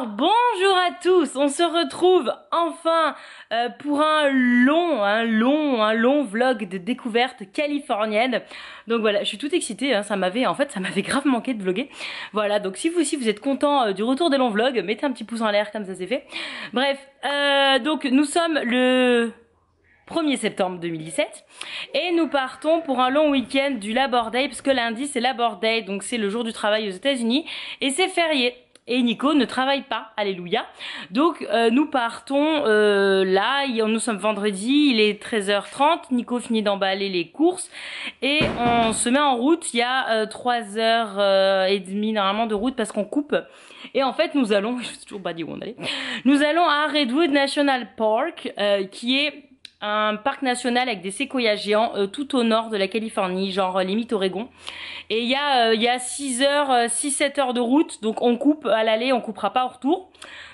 Alors bonjour à tous, on se retrouve enfin pour un long vlog de découverte californienne. Donc voilà, je suis toute excitée, hein, ça m'avait grave manqué de vlogger. Voilà, donc si vous aussi vous êtes content du retour des longs vlogs, mettez un petit pouce en l'air comme ça c'est fait. Bref, donc nous sommes le 1er septembre 2017 et nous partons pour un long week-end du Labor Day, parce que lundi c'est Labor Day, donc c'est le jour du travail aux États-Unis et c'est férié. Et Nico ne travaille pas, alléluia. Donc nous partons là, nous sommes vendredi, il est 13h30, Nico finit d'emballer les courses et on se met en route. Il y a 3h30 normalement de route parce qu'on coupe. Et en fait nous allons, je ne sais toujours pas dit où on allait, nous allons à Redwood National Park qui est un parc national avec des séquoias géants tout au nord de la Californie, genre limite Oregon. Et il y a 6-7 heures de route, donc on coupe à l'aller, on coupera pas au retour.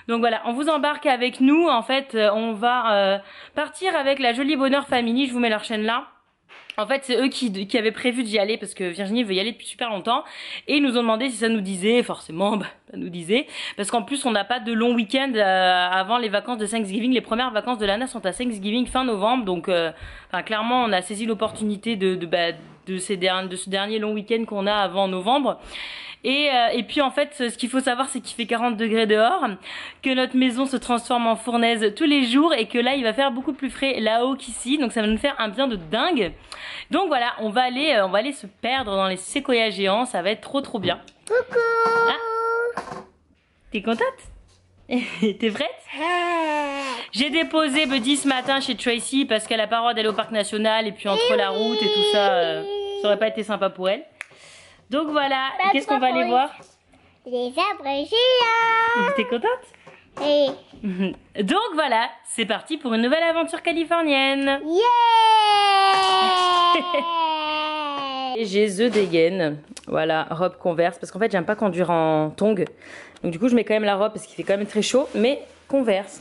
Donc voilà, on vous embarque avec nous. En fait, on va partir avec la Jolie Bonheur Family, je vous mets leur chaîne là. En fait, c'est eux qui avaient prévu d'y aller parce que Virginie veut y aller depuis super longtemps. Et ils nous ont demandé si ça nous disait. Forcément, ça nous disait. Parce qu'en plus, on n'a pas de long week-end avant les vacances de Thanksgiving. Les premières vacances de l'ANA sont à Thanksgiving fin novembre. Donc, clairement, on a saisi l'opportunité de ce dernier long week-end qu'on a avant novembre. Et puis en fait, ce qu'il faut savoir, c'est qu'il fait 40 degrés dehors, que notre maison se transforme en fournaise tous les jours et que là, il va faire beaucoup plus frais là-haut qu'ici. Donc ça va nous faire un bien de dingue. Donc voilà, on va aller se perdre dans les séquoias géants. Ça va être trop bien. Coucou. Ah. T'es contente? T'es prête? J'ai déposé Buddy ce matin chez Tracy parce qu'elle a pas le droit d'aller au parc national et puis entre la route et tout ça, ça aurait pas été sympa pour elle. Donc voilà, qu'est-ce qu'on va aller voir? Les arbres géants. T'es contente? Oui. Donc voilà, c'est parti pour une nouvelle aventure californienne. Yeah. Et j'ai The dégaine, voilà, robe Converse, parce qu'en fait j'aime pas conduire en tongs. Donc du coup je mets quand même la robe parce qu'il fait quand même très chaud, mais Converse.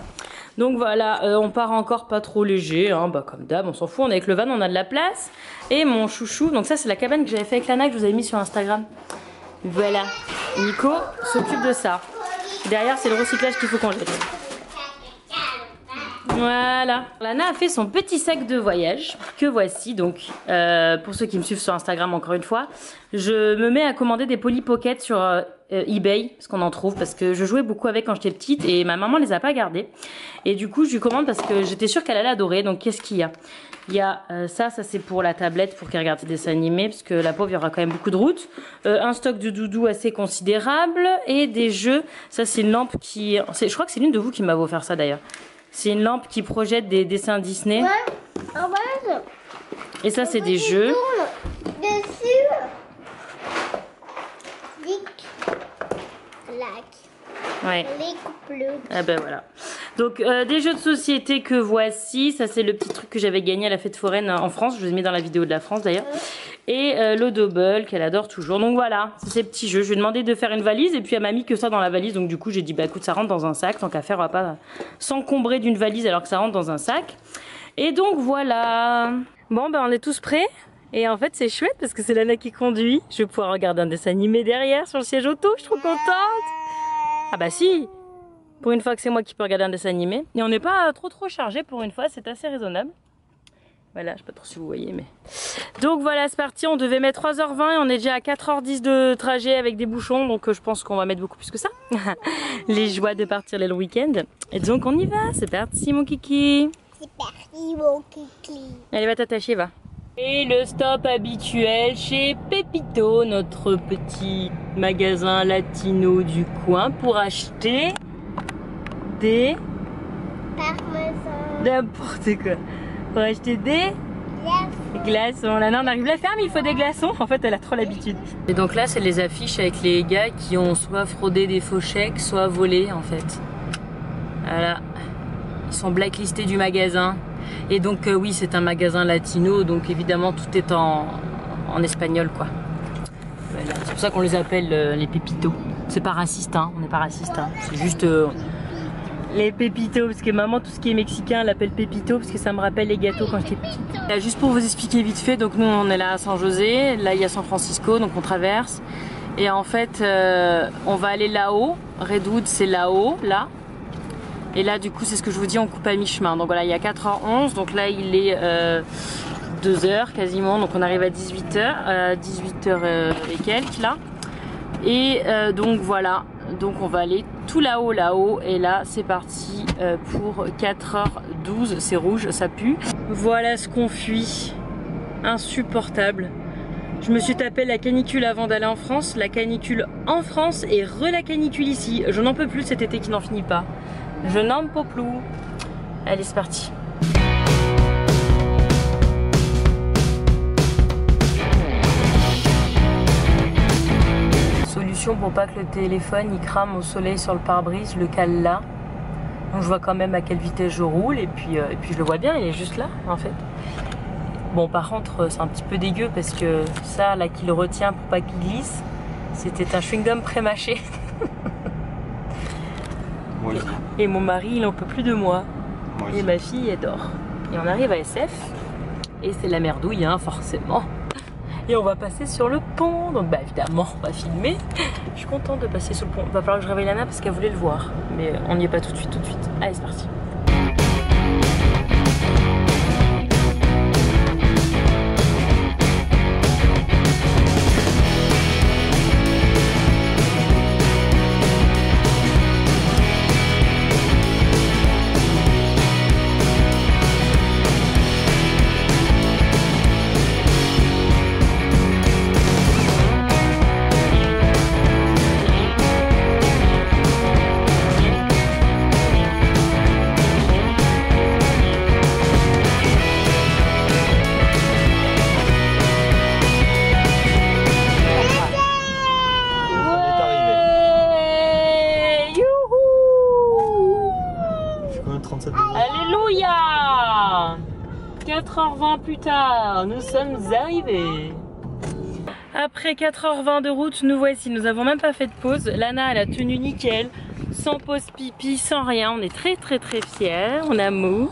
Donc voilà, on part encore pas trop léger, hein, comme d'hab, on s'en fout, on est avec le van, on a de la place. Et mon chouchou, donc ça c'est la cabane que j'avais fait avec Lana, que je vous avais mis sur Instagram. Voilà, Nico s'occupe de ça. Derrière c'est le recyclage qu'il faut qu'on jette. Voilà, Lana a fait son petit sac de voyage, que voici donc, pour ceux qui me suivent sur Instagram encore une fois. Je me mets à commander des Polly Pocket sur eBay, parce qu'on en trouve, parce que je jouais beaucoup avec quand j'étais petite et ma maman les a pas gardés. Et du coup je lui commande parce que j'étais sûre qu'elle allait adorer. Donc qu'est-ce qu'il y a? Il y a ça c'est pour la tablette, pour qu'elle regarde des dessins animés, parce que la pauvre il y aura quand même beaucoup de routes. Un stock de doudou assez considérable et des jeux. Ça c'est une lampe qui... Je crois que c'est l'une de vous qui m'avait offert ça d'ailleurs. C'est une lampe qui projette des dessins Disney. Ouais. Et ça c'est des jeux. Dessus. Ouais. Les couples. Ah ben voilà. Donc des jeux de société que voici. Ça c'est le petit truc que j'avais gagné à la fête foraine en France. Je vous ai mis dans la vidéo de la France d'ailleurs. Et le double qu'elle adore toujours. Donc voilà, c'est ces petits jeux. Je lui ai demandé de faire une valise et puis elle m'a mis que ça dans la valise. Donc du coup j'ai dit bah écoute, ça rentre dans un sac. Tant qu'à faire, on va pas s'encombrer d'une valise alors que ça rentre dans un sac. Et donc voilà. Bon ben on est tous prêts. Et en fait c'est chouette parce que c'est Lana qui conduit. Je vais pouvoir regarder un dessin animé derrière sur le siège auto. Je suis trop contente. Ah bah si. Pour une fois que c'est moi qui peux regarder un dessin animé. Et on n'est pas trop chargé pour une fois. C'est assez raisonnable. Voilà, je sais pas trop si vous voyez mais... Donc voilà, c'est parti. On devait mettre 3h20 et on est déjà à 4h10 de trajet avec des bouchons. Donc je pense qu'on va mettre beaucoup plus que ça. Les joies de partir les longs week-ends. Et donc on y va. C'est parti mon kiki. C'est parti mon kiki. Allez, va t'attacher, va. Et le stop habituel chez Pepito, notre petit magasin latino du coin, pour acheter des... Parmesan. N'importe quoi. Pour acheter des glaçons. Là, non, on arrive à la faire, mais il faut des glaçons. En fait, elle a trop l'habitude. Et donc là, c'est les affiches avec les gars qui ont soit fraudé des faux chèques, soit volé, en fait. Voilà. Ils sont blacklistés du magasin. Et donc oui, c'est un magasin latino, donc évidemment tout est en espagnol quoi. Voilà. C'est pour ça qu'on les appelle les pépitos. C'est pas raciste, hein, on n'est pas raciste, hein. C'est juste les pépitos, parce que maman tout ce qui est mexicain l'appelle pépito parce que ça me rappelle les gâteaux quand j'étais petite. Là, juste pour vous expliquer vite fait, donc nous on est là à San José, là il y a San Francisco, donc on traverse. Et en fait on va aller là-haut Redwood c'est là-haut, là. Et là du coup c'est ce que je vous dis, on coupe à mi-chemin. Donc voilà, il y a 4h11, donc là il est 2h quasiment, donc on arrive à 18h, 18h et quelques là. Et donc voilà, donc on va aller tout là-haut, et là c'est parti pour 4h12, c'est rouge, ça pue. Voilà ce qu'on fuit, insupportable. Je me suis tapé la canicule avant d'aller en France, la canicule en France et la canicule ici. Je n'en peux plus cet été qui n'en finit pas. Je n'en peux plus. Allez, c'est parti. Solution pour pas que le téléphone il crame au soleil sur le pare-brise, je le cale là. Donc je vois quand même à quelle vitesse je roule et puis je le vois bien, il est juste là en fait. Bon par contre c'est un petit peu dégueu parce que ça là qui le retient pour pas qu'il glisse, c'était un chewing-gum pré-mâché. Moi aussi. Et mon mari il en peut plus de moi. Moi Et aussi. ma fille elle dort. Et on arrive à SF et c'est la merdouille hein, forcément. Et on va passer sur le pont, donc bah évidemment on va filmer. Je suis contente de passer sur le pont. Il va falloir que je réveille Lana parce qu'elle voulait le voir. Mais on n'y est pas tout de suite. Allez c'est parti. Alléluia! 4h20 plus tard, nous sommes arrivés. Après 4h20 de route, nous voici. Nous avons même pas fait de pause. Lana, elle a tenu nickel, sans pause pipi, sans rien. On est très fiers, on a mou.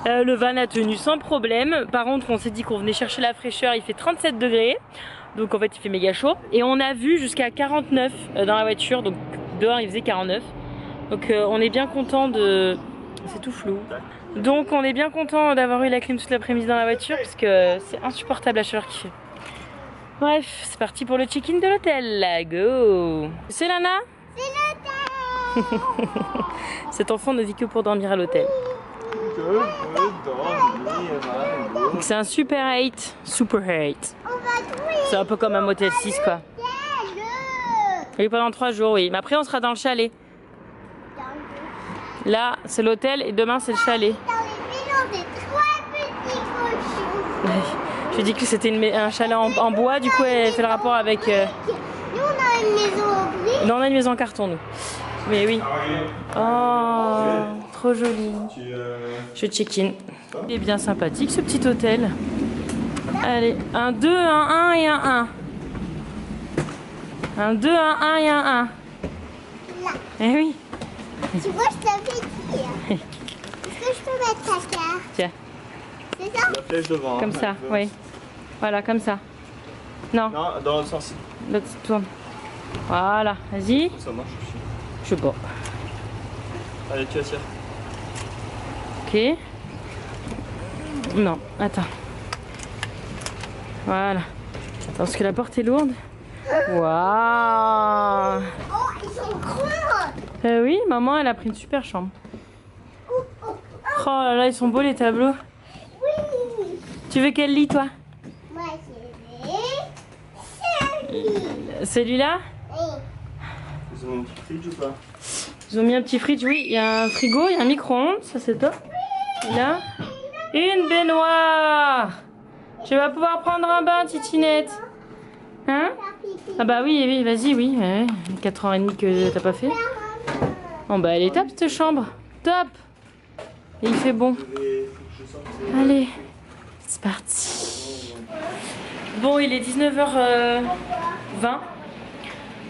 Le van a tenu sans problème. Par contre, on s'est dit qu'on venait chercher la fraîcheur. Il fait 37 degrés. Donc en fait, il fait méga chaud. Et on a vu jusqu'à 49 dans la voiture. Donc dehors, il faisait 49. Donc on est bien content de... C'est tout flou. Donc on est bien content d'avoir eu la clim toute l'après-midi dans la voiture parce que c'est insupportable la chaleur qu'il fait. Bref, c'est parti pour le check-in de l'hôtel. Go! C'est Lana? C'est l'hôtel. Cet enfant ne vit que pour dormir à l'hôtel. Donc c'est un Super 8. Super 8. On va trouver C'est un peu comme un motel 6 quoi. Oui, pendant 3 jours, oui. Mais après on sera dans le chalet. Là, c'est l'hôtel et demain c'est le chalet. dans les maisons des 3 petits cochons. Je dis que c'était un chalet en bois, du coup elle fait le rapport avec... Nous on a une maison en briques. Non, on a une maison en carton nous. Mais oui. Oh, trop joli. Je check-in. Il est bien sympathique ce petit hôtel. Allez, un 2, un 1 et un 1. Un 2, un 1 et un 1. Là. Eh oui. Tu vois, je t'avais dit. Est-ce que je peux mettre ta carte? Tiens, C'est ça? La flèche devant. comme ça, oui. Voilà, comme ça. Non, Non, dans l'autre sens. l'autre tourne. Voilà, vas-y. Ça marche aussi. Je sais pas. Allez, tu attires. Ok. Non, attends. Voilà. Attends, parce que la porte est lourde. Waouh. Oh, ils sont grands. Oui, maman, elle a pris une super chambre. Oh là là, ils sont beaux les tableaux. Oui. Tu veux quel lit, toi? Moi, je vais Celui-là? Oui. Ils ont un petit fridge ou pas? Ils ont mis un petit fridge, oui. Il y a un frigo, il y a un micro-ondes, ça c'est top. Et là, une baignoire. Tu vas pouvoir prendre un bain, titinette. Hein? Ah bah oui, oui, vas-y, oui. Ouais. 4h30 que t'as pas fait. Bon bah elle est top cette chambre. Top. Et il fait bon. Allez, c'est parti. Bon, il est 19h20.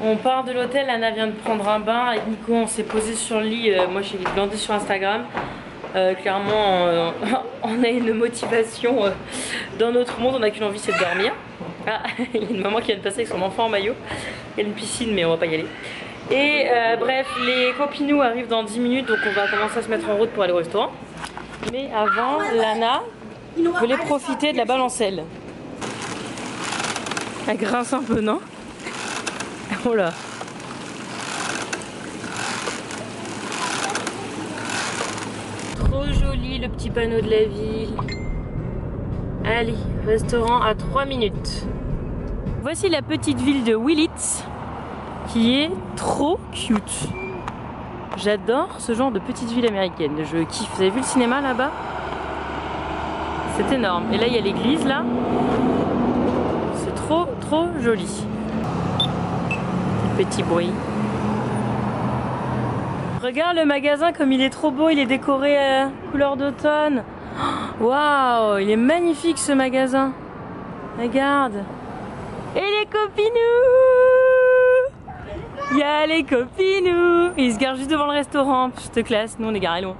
On part de l'hôtel, Anna vient de prendre un bain. Avec Nico, on s'est posé sur le lit. Moi, j'ai glandé sur Instagram. Clairement, on a une motivation dans notre monde. On n'a qu'une envie, c'est de dormir. Ah, il y a une maman qui vient de passer avec son enfant en maillot. Il y a une piscine, mais on va pas y aller. Et bref, les copinous arrivent dans 10 minutes, donc on va commencer à se mettre en route pour aller au restaurant. Mais avant, Lana voulait profiter de la balancelle. Elle grince un peu, non? Oh là. Trop joli le petit panneau de la ville. Allez, restaurant à 3 minutes. Voici la petite ville de Willits qui est trop cute. J'adore ce genre de petite ville américaine. Je kiffe. Vous avez vu le cinéma là-bas? C'est énorme. Et là, il y a l'église là. C'est trop joli. Petit bruit. Regarde le magasin comme il est trop beau. Il est décoré couleur d'automne. Waouh, il est magnifique ce magasin. Regarde. Et les copinous! Il y a les copinous! Ils se garent juste devant le restaurant. Cette classe, nous on est garés loin.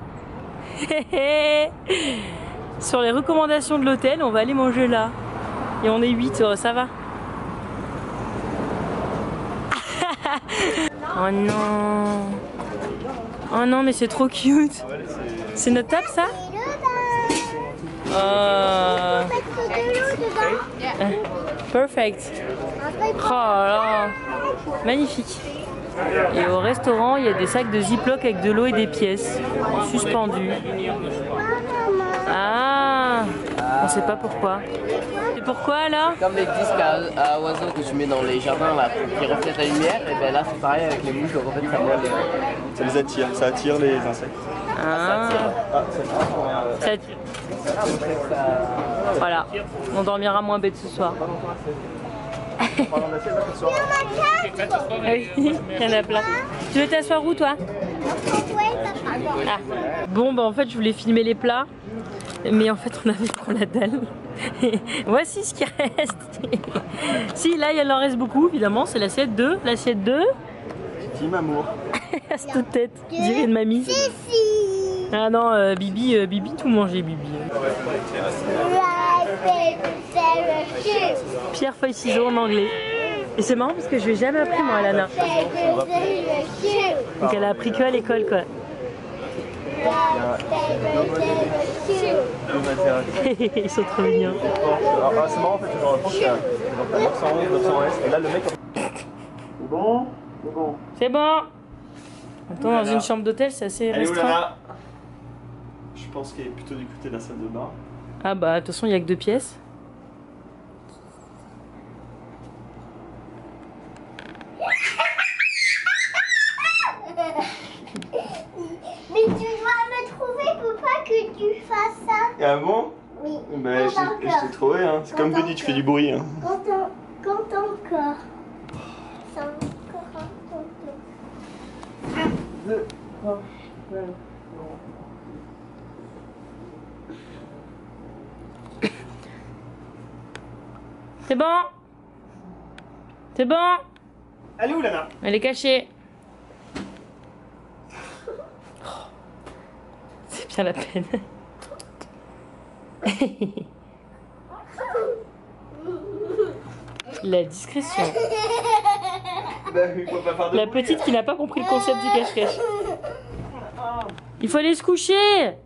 Sur les recommandations de l'hôtel, on va aller manger là. Et on est 8, ça va. Oh non! Oh non, mais c'est trop cute! C'est notre table ça? Perfect. Oh là, magnifique. Et au restaurant, il y a des sacs de Ziploc avec de l'eau et des pièces suspendues. Ah, on sait pas pourquoi. Et pourquoi là? Comme les disques à oiseaux que tu mets dans les jardins là, qui reflètent la lumière, et bien là c'est pareil avec les mouches, donc en fait ça vole. Ça les attire, ça attire les insectes. Ah. Voilà, on dormira moins bête ce soir. Oui, il y en a plein. Tu veux t'asseoir où toi? Ah. Bon bah en fait je voulais filmer les plats, mais en fait on avait trop la dalle. Voici ce qui reste. Si là il en reste beaucoup évidemment, c'est l'assiette 2. L'assiette 2. Team amour. Cette tête, dirait de mamie. Ah non, Bibi tout manger Bibi. Pierre, feuille, ciseaux en anglais. Et c'est marrant parce que je vais jamais appris moi à Lana. Donc elle a appris que à l'école quoi. Ils sont trop mignons. C'est marrant en fait, genre, je pense qu'il y a 911, 900S, et là le mec... C'est bon? C'est bon. C'est bon. Attends, dans une chambre d'hôtel c'est assez restreint. Je pense qu'il est plutôt du côté de la salle de bain. Ah bah de toute façon il n'y a que 2 pièces. Mais tu dois me trouver pour pas que tu fasses ça. Ah bon? Oui. Bah, je t'ai trouvé, hein. C'est comme Buddy, tu fais du bruit. Hein. Quand encore. C'est encore un tonton. 2, 3, 4. C'est bon? C'est bon? Elle est où Lana? Elle est cachée. Oh, c'est bien la peine. La discrétion. Bah, il faut pas faire de La bruit. petite qui n'a pas compris le concept du cache-cache. Il faut aller se coucher.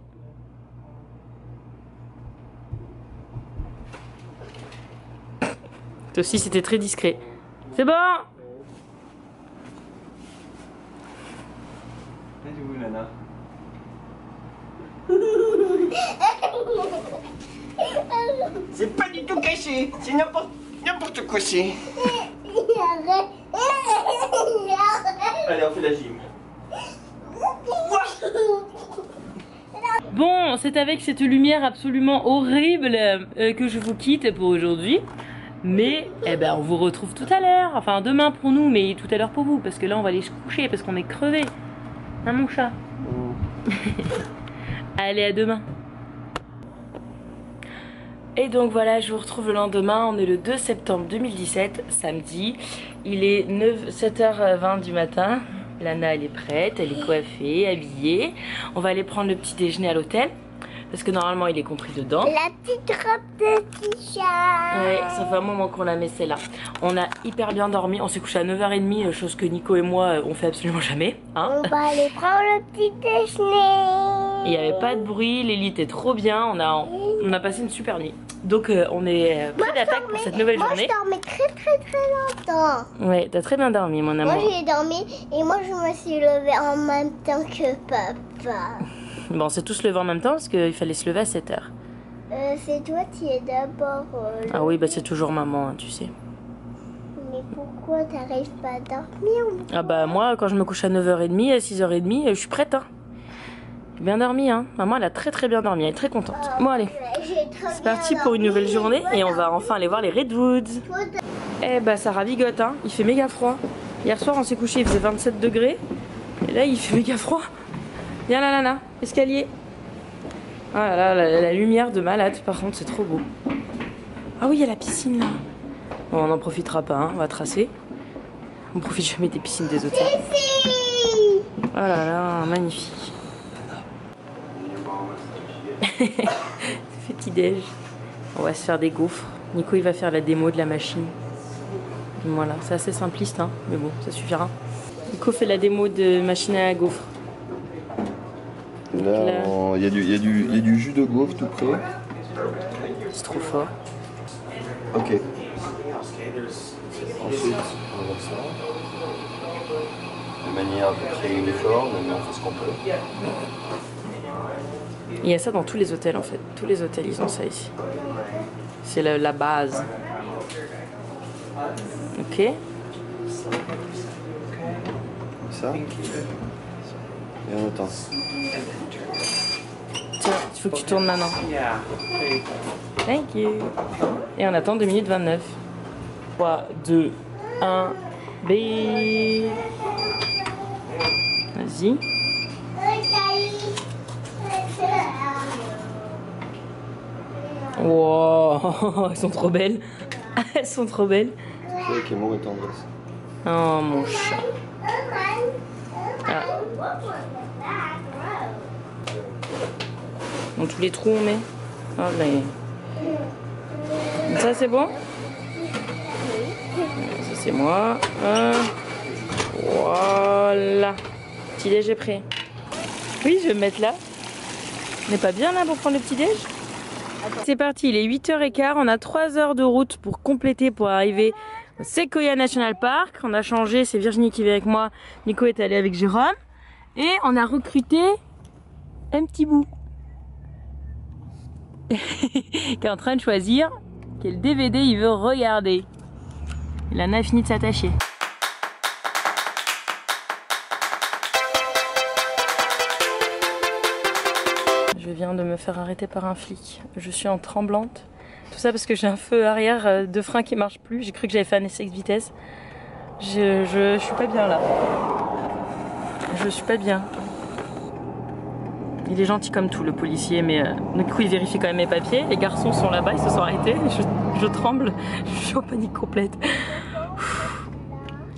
Toi aussi c'était très discret. C'est bon? Elle est où Lana? C'est pas du tout caché, c'est n'importe quoi c'est. Allez, on fait la gym. Bon, c'est avec cette lumière absolument horrible que je vous quitte pour aujourd'hui. Mais eh ben, on vous retrouve tout à l'heure. Enfin, demain pour nous, mais tout à l'heure pour vous. Parce que là, on va aller se coucher parce qu'on est crevés. Hein, mon chat? Allez, à demain. Et donc voilà, je vous retrouve le lendemain. On est le 2 septembre 2017, samedi. Il est 7h20 du matin. Lana, elle est prête, elle est coiffée, habillée. On va aller prendre le petit déjeuner à l'hôtel. parce que normalement il est compris dedans. La petite robe de Tisha. Ouais, ça fait un moment qu'on la met celle-là. On a hyper bien dormi, on s'est couché à 9h30, chose que Nico et moi on fait absolument jamais. Hein, On va aller prendre le petit déjeuner. il n'y avait pas de bruit, les lits étaient trop bien, on a passé une super nuit. Donc on est prêt d'attaque pour cette nouvelle journée. Moi je dormais très longtemps. Ouais, t'as très bien dormi mon amour. Moi j'ai dormi et moi je me suis levée en même temps que papa. Bon, on s'est tous levés en même temps parce qu'il fallait se lever à 7h. C'est toi qui es d'abord. Ah oui, bah c'est toujours maman, hein, tu sais. Mais pourquoi t'arrives pas à dormir? Ah bah moi, quand je me couche à 9h30, à 6h30, je suis prête. Hein. J'ai bien dormi, hein. Maman, elle a très bien dormi, elle est très contente. Bon allez, c'est parti pour une nouvelle journée et on va enfin aller voir les Redwoods. Eh bah ça ravigote, hein. Il fait méga froid. Hier soir, on s'est couché, il faisait 27 degrés. Et là, il fait méga froid. Viens là, escalier. Ah là là, la lumière de malade, par contre, c'est trop beau. Ah oui, il y a la piscine là. Bon, on n'en profitera pas, hein. On va tracer. On profite jamais des piscines des hôtels. Oh là là, magnifique. Petit déj. On va se faire des gaufres. Nico, il va faire la démo de la machine. Voilà, c'est assez simpliste, hein. Mais bon, ça suffira. Nico fait la démo de machine à gaufres. Là, il y a du jus de gaufre tout près. C'est trop fort. Ok. Ensuite, on va voir ça. De manière à peu près uniforme, mais on fait ce qu'on peut. Il y a ça dans tous les hôtels en fait. Tous les hôtels, ils ont ça ici. C'est la base. Ok. Ça. Et on attend. Tiens, il faut que tu tournes maintenant. Thank you. Et on attend 2 minutes 29. 3, 2, 1, B. Vas-y. Wow, elles sont trop belles. Elles sont trop belles. C'est vrai qu'il est mauvais tendresse. Oh mon chat. Ah. Dans tous les trous on met. Oh, mais... Ça c'est bon? Ça c'est moi. Voilà. Petit déj est prêt. Oui, je vais me mettre là. On n'est pas bien là pour prendre le petit déj? C'est parti, il est 8h15. On a 3 heures de route pour compléter pour arriver au Sequoia National Park. On a changé, c'est Virginie qui vient avec moi. Nico est allé avec Jérôme. Et on a recruté un petit bout. Qui est en train de choisir quel DVD il veut regarder. Et Lana a fini de s'attacher. Je viens de me faire arrêter par un flic. Je suis en tremblante. Tout ça parce que j'ai un feu arrière de frein qui marche plus. J'ai cru que j'avais fait un essai de vitesse. Je suis pas bien là. Je suis pas bien. Il est gentil comme tout le policier, mais du coup il vérifie quand même mes papiers. Les garçons sont là-bas, ils se sont arrêtés. Je tremble, je suis en panique complète.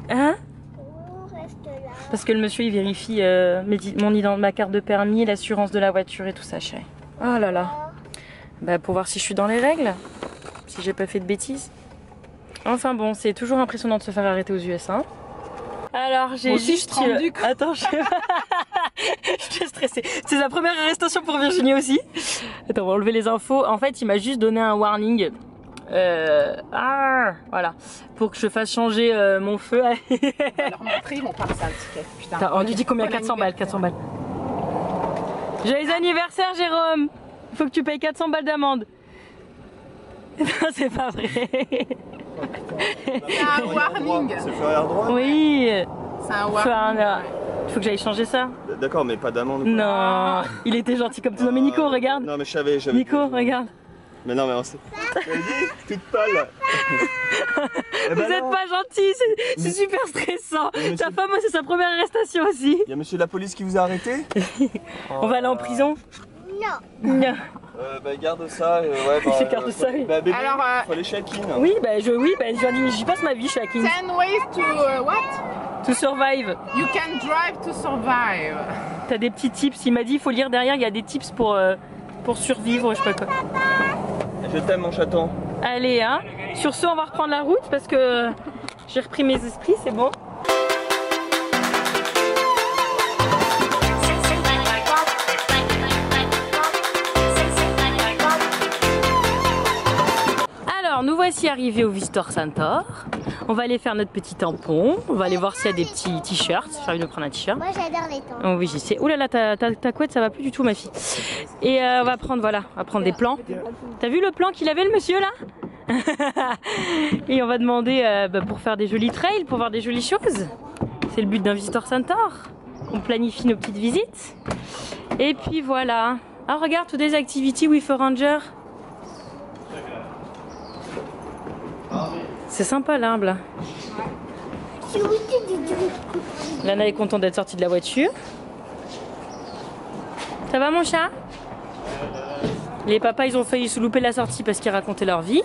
Hein? Parce que le monsieur il vérifie ma carte de permis, l'assurance de la voiture et tout ça, chérie. Oh là là. Bah pour voir si je suis dans les règles, si j'ai pas fait de bêtises. Enfin bon, c'est toujours impressionnant de se faire arrêter aux US, hein. Alors j'ai juste... Attends, je suis stressée. C'est sa première arrestation pour Virginie aussi. Attends, on va enlever les infos. En fait, il m'a juste donné un warning. Voilà. Pour que je fasse changer mon feu. Alors montrer, ils vont pas ça le ticket. Putain. On lui dit combien? 400 balles, 400 balles. Joyeux anniversaire, Jérôme. Il faut que tu payes 400 balles d'amende. Non, c'est pas vrai. C'est un warning. C'est feu arrière droit? Oui. C'est un warning. Il faut que j'aille changer ça. D'accord, mais pas d'amende. Non, il était gentil comme tout. Non mais Nico, regarde. Non mais j'avais. Nico, regarde. Mais non mais on sait. Vas-y, toute pâle. Vous êtes pas gentil, c'est super stressant. Ta femme, c'est sa première arrestation aussi. Il y a monsieur de la police qui vous a arrêté? On va aller en prison? Non. Bah garde ça, ouais. Je garde ça, oui. Bah bébé, Alors, faut aller chez Akin. Oui, j'y passe ma vie chez Akin. 10 ways to what? To survive. You can drive to survive. T'as des petits tips, il m'a dit, il faut lire derrière, il y a des tips pour pour survivre, je sais pas quoi. Je t'aime mon chaton. Allez, hein. Sur ce, on va reprendre la route parce que j'ai repris mes esprits, c'est bon. Alors, nous voici arrivés au Visitor Center. On va aller faire notre petit tampon. On va aller voir s'il y a des petits t-shirts. J'ai envie de prendre un t-shirt. Moi j'adore les temps. Oh oui, j'y sais. Ouh là là, ta couette, ça va plus du tout, ma fille. Et on va prendre, voilà, on va prendre des plans. T'as vu le plan qu'il avait, le monsieur, là? Et on va demander pour faire des jolis trails, pour voir des jolies choses. C'est le but d'un Visitor Center. On planifie nos petites visites. Et puis voilà. Ah, regarde, Today's Activity with a Ranger. C'est sympa l'herbe là. Lana est contente d'être sortie de la voiture. Ça va mon chat? Les papas ils ont failli se louper la sortie parce qu'ils racontaient leur vie.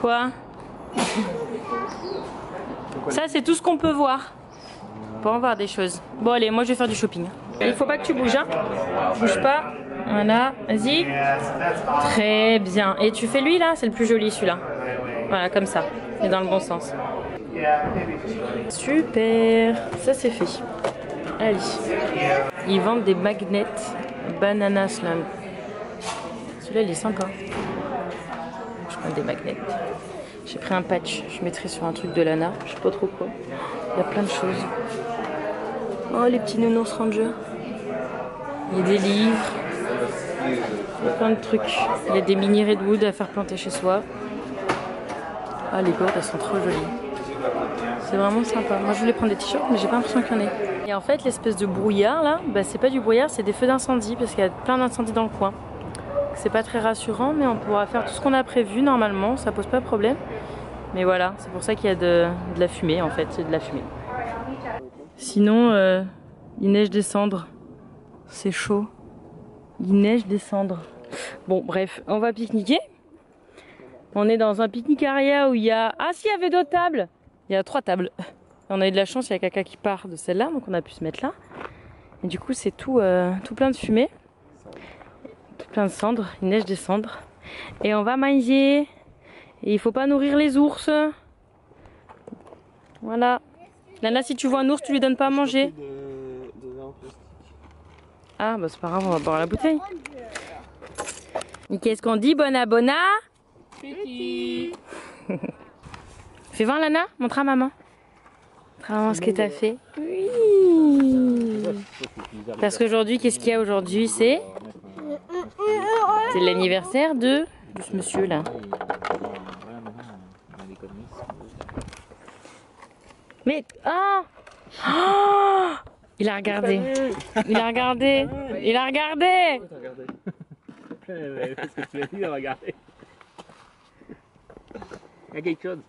Quoi? Ça c'est tout ce qu'on peut voir. On peut en voir des choses. Bon allez, moi je vais faire du shopping. Il faut pas que tu bouges hein. Bouge pas. Voilà, vas-y. Très bien. Et tu fais lui là, c'est le plus joli celui-là. Voilà, comme ça. Et dans le bon sens. Super. Ça c'est fait. Allez. Ils vendent des magnets Banana Slam. Celui-là il est sympa. Je prends des magnets. J'ai pris un patch. Je mettrai sur un truc de Lana. Je sais pas trop quoi. Il y a plein de choses. Oh les petits nounours Ranger. Il y a des livres. Il y a plein de trucs. Il y a des mini redwood à faire planter chez soi. Ah les gourdes elles sont trop jolies. C'est vraiment sympa. Moi je voulais prendre des t-shirts mais j'ai pas l'impression qu'il y en ait. Et en fait l'espèce de brouillard là, bah, c'est pas du brouillard, c'est des feux d'incendie parce qu'il y a plein d'incendies dans le coin. C'est pas très rassurant mais on pourra faire tout ce qu'on a prévu normalement, ça pose pas de problème. Mais voilà, c'est pour ça qu'il y a de la fumée en fait, c'est de la fumée. Sinon il neige des cendres. C'est chaud. Il neige des cendres. Bon, bref, on va pique-niquer. On est dans un pique-nique area où il y a... Ah si, il y avait d'autres tables. Il y a 3 tables. On a eu de la chance, il y a quelqu'un qui part de celle-là, donc on a pu se mettre là. Et du coup, c'est tout plein de fumée. Tout plein de cendres. Il neige des cendres. Et on va manger. Et il faut pas nourrir les ours. Voilà. Lana, si tu vois un ours, tu lui donnes pas à manger. Ah bah c'est pas grave, on va boire la bouteille. Et qu'est-ce qu'on dit, Bona Bona? Petit. Fais voir Lana, montre à maman. Montre à maman ce que t'as fait. Oui. Parce qu'aujourd'hui, qu'est-ce qu'il y a aujourd'hui? C'est l'anniversaire de ce monsieur là. Mais ah oh, il a regardé. Il a regardé. Il a regardé. Qu'est-ce que tu as dit de regarder? Il y a quelque chose.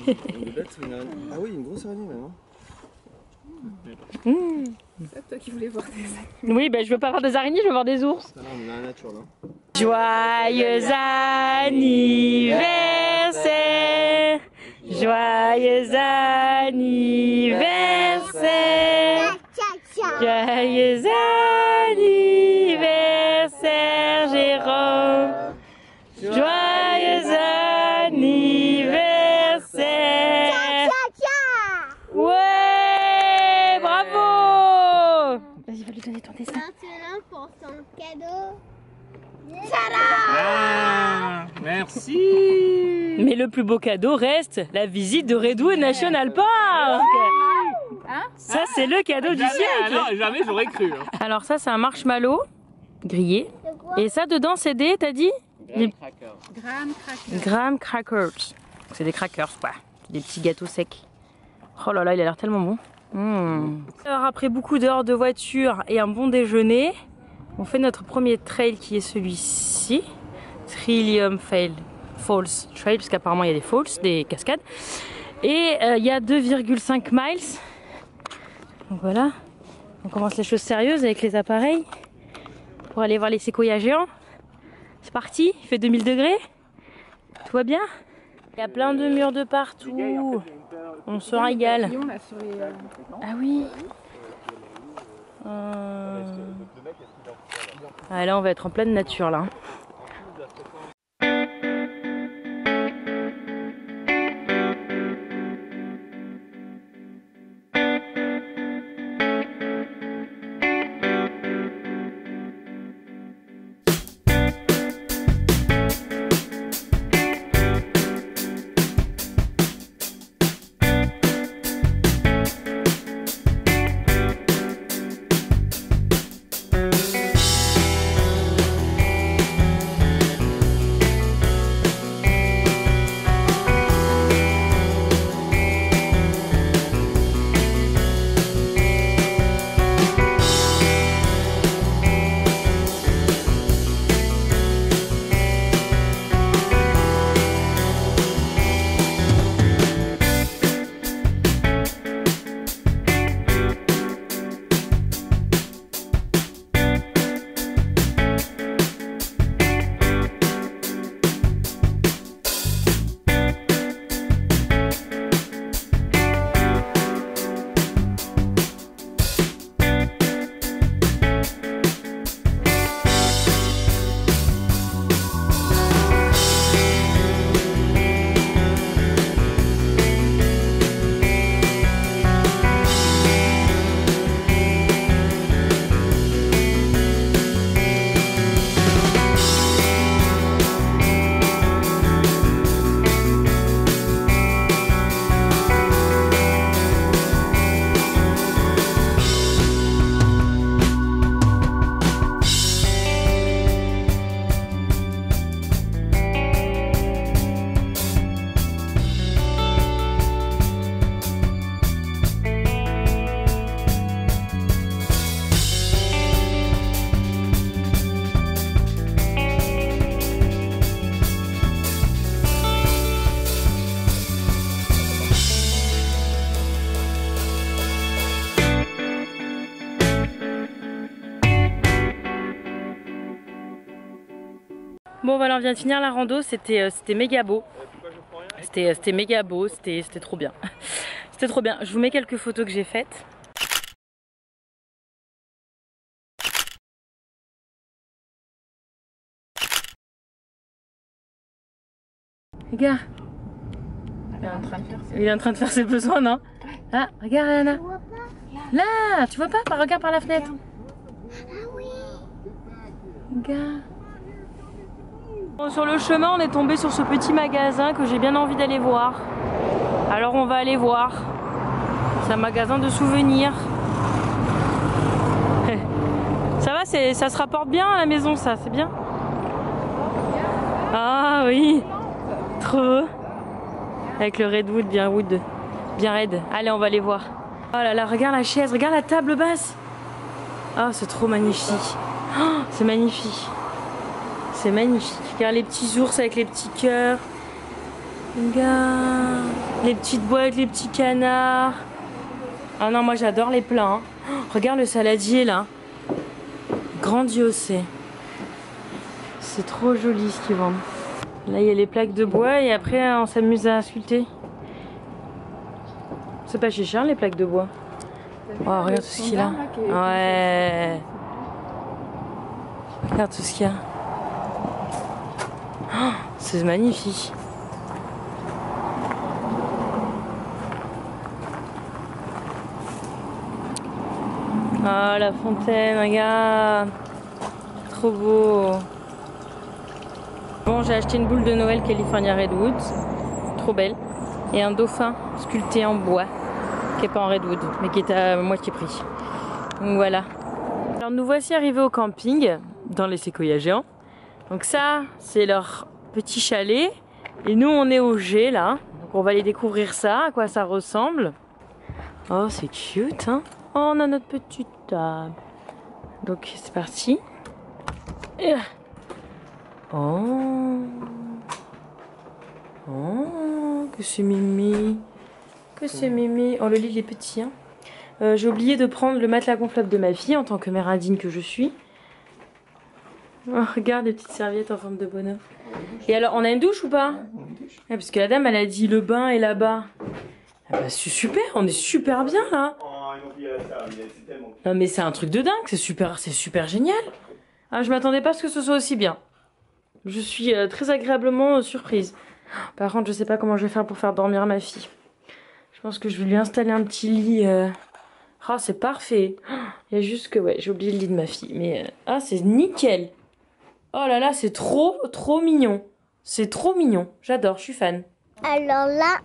Ah oui, une grosse araignée maintenant. C'est toi qui voulais voir des araignées. Oui, ben je veux pas voir des araignées, je veux voir des ours. On a la nature là. Joyeux anniversaire. Joyeux anniversaire. Joyeux anniversaire, Jérôme. Joyeux anniversaire. Ouais, bravo. Vas-y, va lui donner ton dessin. Maintenant pour son cadeau. Ah, merci. Mais le plus beau cadeau reste la visite de Redwood National Park. Ça, c'est le cadeau du siècle. Non, jamais j'aurais cru. Hein. Alors ça, c'est un marshmallow grillé. Et ça, dedans, c'est des, t'as dit? Des Graham cracker. graham crackers. C'est des crackers, quoi. Des petits gâteaux secs. Oh là là, il a l'air tellement bon. Alors, après beaucoup d'heures de voiture et un bon déjeuner, on fait notre premier trail qui est celui-ci. Trillium Falls Trail, parce qu'apparemment il y a des falls, des cascades. Et il y a 2,5 miles. Donc voilà, on commence les choses sérieuses avec les appareils pour aller voir les séquoias géants. C'est parti, il fait 2000 degrés. Tout va bien. Il y a plein de murs de partout. On se régale. Papillons, là, sur les, Ah oui. Ah, là, on va être en pleine nature, là. Bon, voilà, on vient de finir la rando, c'était méga beau. C'était méga beau, c'était trop bien. C'était trop bien. Je vous mets quelques photos que j'ai faites. Regarde. Il est en train de faire ses besoins, non? Ah, regarde, Anna. Là, tu vois pas? Regarde par la fenêtre. Ah oui. Regarde. Bon, sur le chemin, on est tombé sur ce petit magasin que j'ai bien envie d'aller voir. Alors on va aller voir. C'est un magasin de souvenirs. Ça va, ça se rapporte bien à la maison, ça, c'est bien. Ah oui, trop beau. Avec le redwood bien raide. Allez, on va aller voir. Oh là là, regarde la chaise, regarde la table basse. Oh, c'est trop magnifique. Oh, c'est magnifique. C'est magnifique. Regarde les petits ours avec les petits cœurs. Regarde les petites boîtes, les petits canards. Ah non, moi j'adore les plats. Hein. Oh, regarde le saladier là. Grandiose. C'est trop joli ce qu'ils vendent. Là il y a les plaques de bois et après on s'amuse à sculpter. C'est pas cher les plaques de bois. Oh, regarde tout ce qu'il y a. Ouais. Regarde tout ce qu'il y a. Oh, c'est magnifique. Ah, la fontaine, regarde. Trop beau. Bon, j'ai acheté une boule de Noël California Redwood. Trop belle. Et un dauphin sculpté en bois. Qui n'est pas en Redwood, mais qui est à moitié prix. Donc voilà. Alors nous voici arrivés au camping, dans les séquoias géants. Donc ça, c'est leur petit chalet. Et nous, on est au G, là. Donc on va aller découvrir ça, à quoi ça ressemble. Oh, c'est cute, hein. Oh, on a notre petite table. Donc c'est parti. Oh. Oh, que c'est mimi. Que c'est mimi. Oh, le lit, il est petit, hein. J'ai oublié de prendre le matelas gonflable de ma fille, en tant que mère indigne que je suis. Oh, regarde les petites serviettes en forme de bonhomme. Et alors, on a une douche ou pas? Parce que la dame, elle a dit le bain est là-bas. Bah, c'est super, on est super bien là. Oh, ils m'ont pris à ça, mais c'est tellement. Non mais c'est un truc de dingue, c'est super génial. Ah, je m'attendais pas à ce que ce soit aussi bien. Je suis très agréablement surprise. Par contre, je sais pas comment je vais faire pour faire dormir ma fille. Je pense que je vais lui installer un petit lit. Oh, c'est parfait. Il y a juste que, ouais, j'ai oublié le lit de ma fille. Mais, ah, c'est nickel. Oh là là, c'est trop mignon. C'est trop mignon. J'adore, je suis fan. Alors là,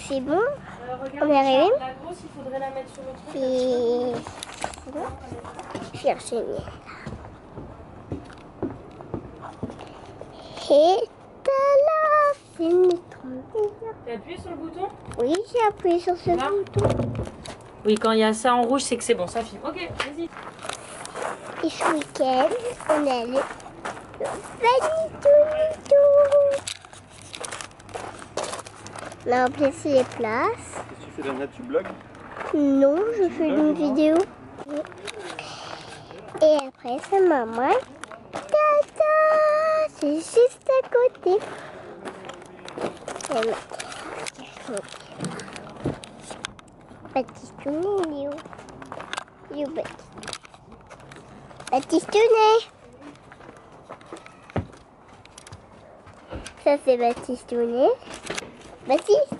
c'est bon. On est arrivé. La grosse, il faudrait la mettre sur le truc. Et c'est bon. Je vais enchaîner. Et tada, c'est trop. T'as appuyé sur le bouton? Oui, j'ai appuyé sur ce Là. bouton. Oui, quand il y a ça en rouge, c'est que c'est bon, ça filme. Ok, vas-y. Et ce week-end, on est allé au Vanito. On a remplacé les places. Qu'est-ce que tu fais, Dana? Tu blogues? Non, je fais une vidéo. Et après, c'est maman. Tata, c'est juste à côté. Et Baptistounet, il est où? Il est où, Baptistounet? Ça, c'est Baptistounet. Baptiste?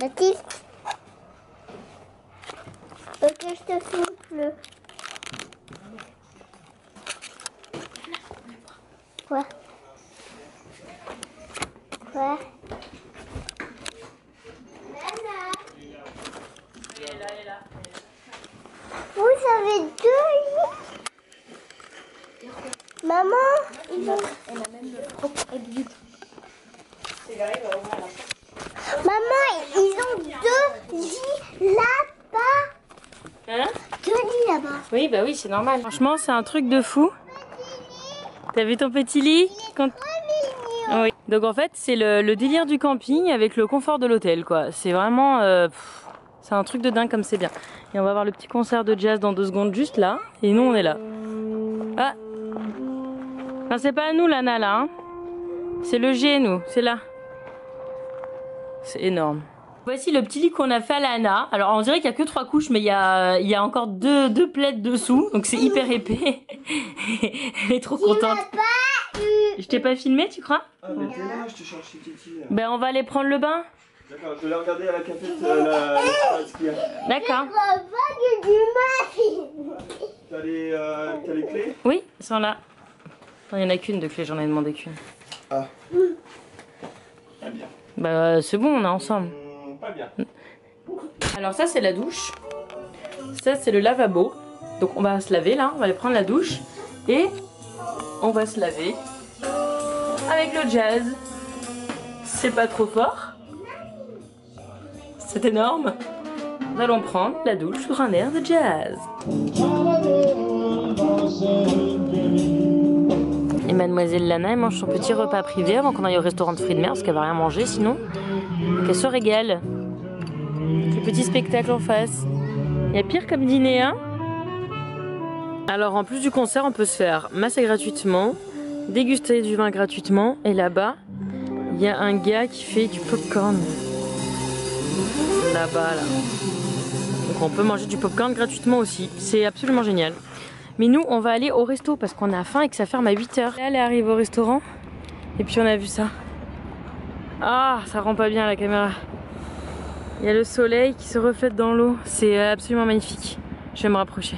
Baptiste? Ok, je te souffle. Quoi? Quoi? Vous avez deux lits? Maman, ils ont... Maman, ils ont deux lits là-bas. Hein? Deux lits là-bas. Oui, bah oui, c'est normal. Franchement, c'est un truc de fou. T'as vu ton petit lit? Oui. Donc en fait, c'est le délire du camping avec le confort de l'hôtel, quoi. C'est vraiment... c'est un truc de dingue comme c'est bien. Et on va voir le petit concert de jazz dans 2 secondes, juste là. Et nous, on est là. Ah! Non, c'est pas à nous, Lana, là. Hein. C'est le G, nous. C'est là. C'est énorme. Voici le petit lit qu'on a fait à Lana. Alors, on dirait qu'il n'y a que 3 couches, mais il y a encore deux plaids dessous. Donc, c'est hyper épais. Elle est trop contente. Je t'ai pas filmé, tu crois? Ah, mais t'es là, je te cherche Titi. Ben, on va aller prendre le bain. D'accord, je vais aller regarder à la cafette l'espace qu'il y a. D'accord. T'as les clés? Oui, ils sont là. Il n'y en a qu'une de clé, j'en ai demandé qu'une. Ah. Pas bien. Bah, c'est bon, on est ensemble. Pas bien. Alors ça, c'est la douche. Ça, c'est le lavabo. Donc on va se laver là, on va aller prendre la douche. Et on va se laver avec le jazz. C'est pas trop fort. C'est énorme. Nous allons prendre la douche sur un air de jazz. Et mademoiselle Lana, elle mange son petit repas privé avant qu'on aille au restaurant de fruits de mer parce qu'elle va rien manger sinon. Donc elle se régale. Le petit spectacle en face. Il y a pire comme dîner, hein? Alors en plus du concert, on peut se faire masser gratuitement, déguster du vin gratuitement. Et là-bas, il y a un gars qui fait du popcorn. Là-bas, là. Donc on peut manger du popcorn gratuitement aussi. C'est absolument génial. Mais nous, on va aller au resto parce qu'on a faim et que ça ferme à 8h. Là, elle arrive au restaurant et puis on a vu ça. Ah, ça rend pas bien la caméra. Il y a le soleil qui se reflète dans l'eau. C'est absolument magnifique. Je vais me rapprocher.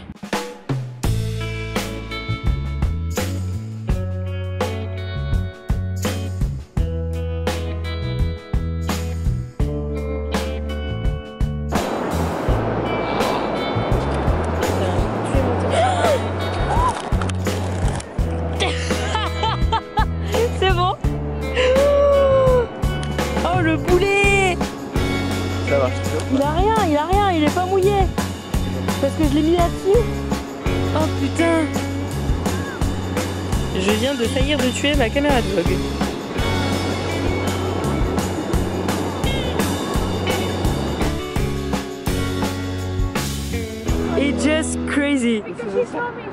C'est bon. Oh le boulet. Ça marche. Il a rien, il est pas mouillé. Parce que je l'ai mis là-dessus. Oh putain. Je viens de faillir de tuer ma caméra de vlog. It's just crazy.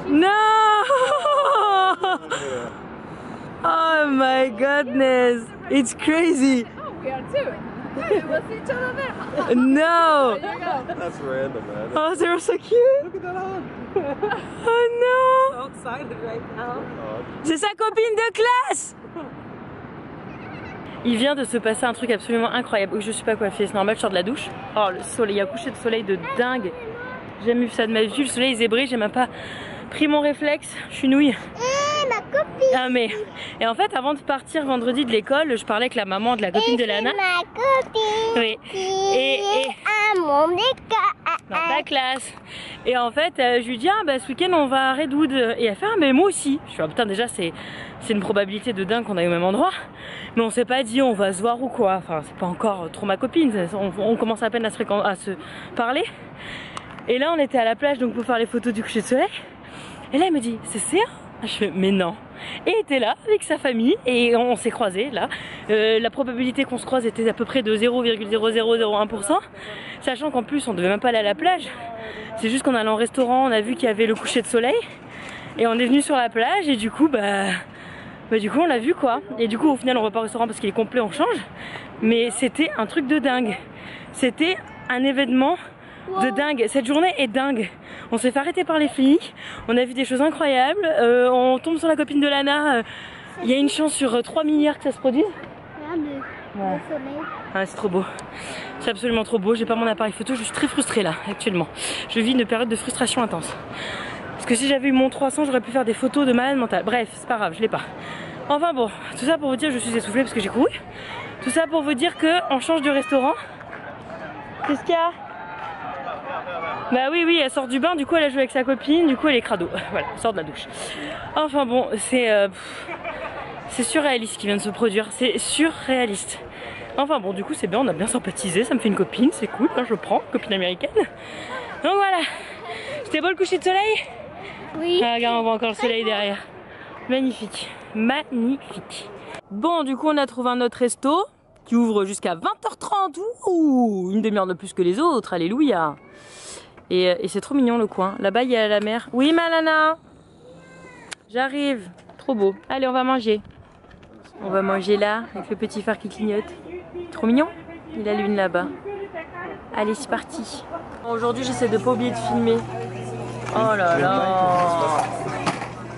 No! Oh my goodness. It's crazy. are too. Hey, we'll see each other there. No. There you go. That's random, man. Oh, they're so cute. Look at that hug. Oh non. So excited right now. C'est sa copine de classe. Il vient de se passer un truc absolument incroyable. Je suis pas coiffée, c'est normal, je sors de la douche. Oh, le soleil, il y a un coucher de soleil de dingue. J'ai jamais vu ça de ma vie. Le soleil zébré, j'ai même pas pris mon réflexe. Je suis nouille. Ma copine. Ah mais... Et en fait, avant de partir vendredi de l'école, je parlais avec la maman de la copine de Lana. Ma copine. Oui. Et à mon école. Dans ta classe. Et en fait, je lui dis, ah bah ce week-end on va à Redwood. Et elle fait, ah mais moi aussi. Je suis, ah putain, déjà c'est une probabilité de dingue qu'on aille au même endroit. Mais on s'est pas dit on va se voir ou quoi. Enfin, c'est pas encore trop ma copine. On commence à peine à se parler. Et là, on était à la plage donc pour faire les photos du coucher de soleil. Et là, elle me dit, c'est Céa? Je fais, mais non. Et elle était là avec sa famille et on s'est croisés là. La probabilité qu'on se croise était à peu près de 0,0001%. Sachant qu'en plus, on devait même pas aller à la plage. C'est juste qu'en allant au restaurant, on a vu qu'il y avait le coucher de soleil. Et on est venu sur la plage et du coup, du coup on l'a vu quoi. Et du coup au final on va pas au restaurant parce qu'il est complet, on change. Mais c'était un truc de dingue. C'était un événement de dingue. Cette journée est dingue. On s'est fait arrêter par les flics. On a vu des choses incroyables. On tombe sur la copine de Lana. Il y a une chance sur 3 milliards que ça se produise. Regarde Ouais. le soleil. Ah, c'est trop beau. C'est absolument trop beau. J'ai pas mon appareil photo. Je suis très frustrée là actuellement. Je vis une période de frustration intense. Parce que si j'avais eu mon 300, j'aurais pu faire des photos de malade mentale. Bref, c'est pas grave, je l'ai pas. Enfin bon, tout ça pour vous dire, je suis essoufflée parce que j'ai couru. Tout ça pour vous dire que on change de restaurant. Qu'est-ce qu'il y a? Bah oui, elle sort du bain, du coup elle a joué avec sa copine, du coup elle est crado. Voilà, elle sort de la douche. Enfin bon, c'est surréaliste ce qui vient de se produire. C'est surréaliste. Enfin bon, du coup c'est bien, on a bien sympathisé, ça me fait une copine, c'est cool, hein, je prends, copine américaine. Donc voilà. C'était beau le coucher de soleil? Oui. Ah, regarde, on voit encore le soleil derrière. Magnifique, magnifique. Bon, du coup, on a trouvé un autre resto qui ouvre jusqu'à 20h30. Ouh, une demi-heure de plus que les autres, alléluia. Et c'est trop mignon le coin. Là-bas, il y a la mer. Oui, Malana? J'arrive. Trop beau. Allez, on va manger. On va manger là, avec le petit phare qui clignote. Trop mignon. Et la lune là-bas. Allez, c'est parti. Aujourd'hui, j'essaie de pas oublier de filmer. Oh là là.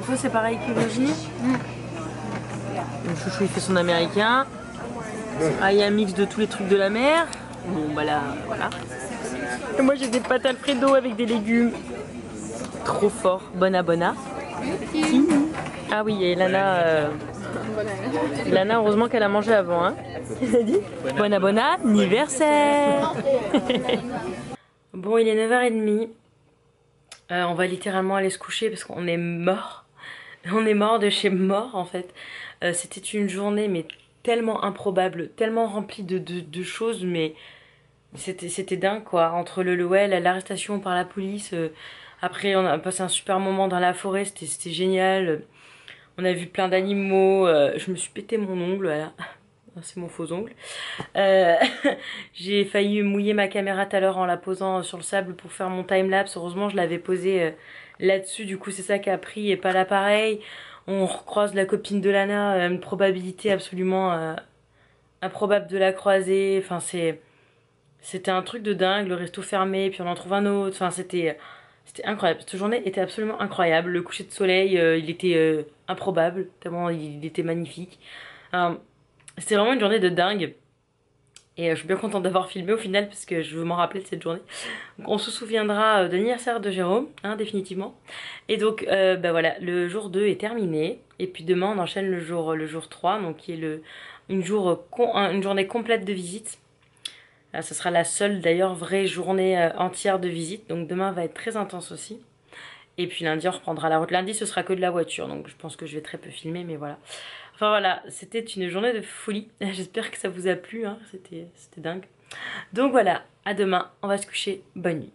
Toi, c'est pareil que Virginie. Le chouchou, il fait son américain. Ah, il y a un mix de tous les trucs de la mer. Bon, bah là, voilà. Et moi, j'ai des pâtes Alfredo avec des légumes. Trop fort. Bona bona. Ah oui, et Lana... Lana, heureusement qu'elle a mangé avant. Hein. Elle a dit bona bona, anniversaire. Bon, il est 9h30. On va littéralement aller se coucher parce qu'on est mort. On est mort de chez mort en fait. C'était une journée mais tellement improbable, tellement remplie de choses, mais c'était dingue quoi. Entre l'arrestation par la police, après on a passé un super moment dans la forêt, c'était génial. On a vu plein d'animaux, je me suis pété mon ongle, voilà. C'est mon faux ongle. J'ai failli mouiller ma caméra tout à l'heure en la posant sur le sable pour faire mon timelapse. Heureusement, je l'avais posée là-dessus. Du coup, c'est ça qui a pris et pas l'appareil. On recroise la copine de Lana. Une probabilité absolument improbable de la croiser. Enfin, c'était un truc de dingue. Le resto fermé, puis on en trouve un autre. Enfin, c'était incroyable. Cette journée était absolument incroyable. Le coucher de soleil, il était improbable. Tellement il était magnifique. C'était vraiment une journée de dingue. Et je suis bien contente d'avoir filmé au final parce que je veux m'en rappeler de cette journée. Donc on se souviendra de l'anniversaire de Jérôme, hein, définitivement. Et donc bah voilà, le jour 2 est terminé. Et puis demain on enchaîne le jour 3, donc qui est une journée complète de visite. Ce sera la seule d'ailleurs vraie journée entière de visite. Donc demain va être très intense aussi. Et puis lundi on reprendra la route. Lundi ce sera que de la voiture, donc je pense que je vais très peu filmer, mais voilà. Enfin voilà, c'était une journée de folie. J'espère que ça vous a plu, hein. C'était dingue. Donc voilà, à demain, on va se coucher. Bonne nuit.